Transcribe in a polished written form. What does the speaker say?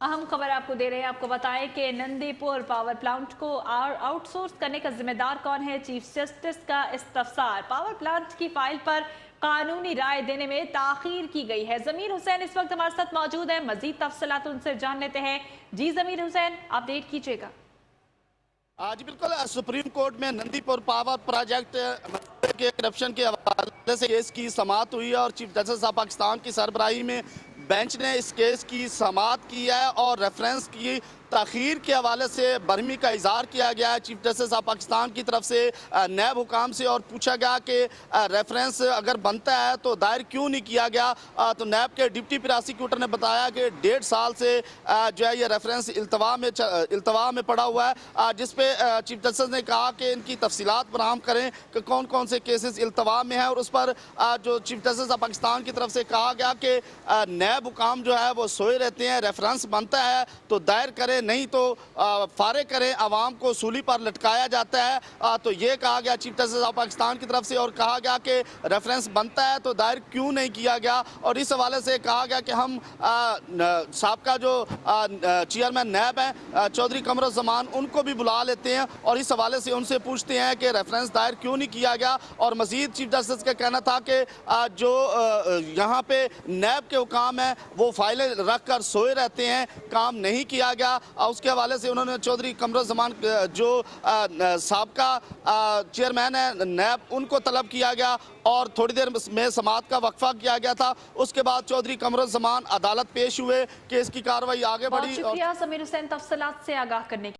अहम खबर आपको दे रहे हैं। आपको बताएं कि नंदीपुर पावर प्लांट को आउटसोर्स करने का जिम्मेदार कौन है। चीफ जस्टिस का इस्तफसार। पावर प्लांट की फाइल पर कानूनी राय देने में ताखीर की गई है। जमीर हुसैन इस वक्त हमारे साथ मौजूद है, मजीद तफसीलात उनसे जान लेते हैं। जी जमीर हुसैन, अपडेट कीजिएगा। आज बिल्कुल सुप्रीम कोर्ट में नंदीपुर पावर प्रोजेक्ट के करप्शन के हवाले से केस की समाअत हुई है और चीफ जस्टिस ऑफ पाकिस्तान की सरबराही में बेंच ने इस केस की समाअत की है और रेफरेंस की ताखीर के हवाले से बरहमी का इजहार किया गया है चीफ जस्टिस ऑफ पाकिस्तान की तरफ से नैब हुकाम से, और पूछा गया कि रेफरेंस अगर बनता है तो दायर क्यों नहीं किया गया। तो नैब के डिप्टी प्रोसिक्यूटर ने बताया कि 1.5 साल से जो है ये रेफरेंस इल्तवा में पड़ा हुआ है, जिस पे चीफ जस्टिस ने कहा कि इनकी तफसीलात बराहम करें कि कौन कौन से केसेस इल्तवा में हैं, और उस पर जो चीफ जस्टिस ऑफ पाकिस्तान की तरफ से कहा गया कि नैब हुकाम जो है वो सोए रहते हैं, रेफरेंस बनता है तो दायर करें, नहीं तो फारे करें, आवाम को सूली पर लटकाया जाता है। तो ये कहा गया चीफ जस्टिस ऑफ पाकिस्तान की तरफ से, और कहा गया कि रेफरेंस बनता है तो दायर क्यों नहीं किया गया। और इस हवाले से कहा गया कि हम साबका जो चेयरमैन नैब हैं चौधरी कमरुज़्ज़मान, उनको भी बुला लेते हैं और इस हवाले से उनसे पूछते हैं कि रेफरेंस दायर क्यों नहीं किया गया। और मजीद चीफ जस्टिस का कहना था कि जो यहाँ पे नैब के हुकाम हैं वो फाइलें रख कर सोए रहते हैं, काम नहीं किया गया। उसके हवाले से उन्होंने चौधरी कमरुज़्ज़मान जो साबका चेयरमैन है नैब, उनको तलब किया गया और थोड़ी देर में समाअत का वक्फा किया गया था। उसके बाद चौधरी कमरुज़्ज़मान अदालत पेश हुए, केस की कार्रवाई आगे बढ़ी। शुक्रिया जमीर हुसैन तफसीलात से आगाह करने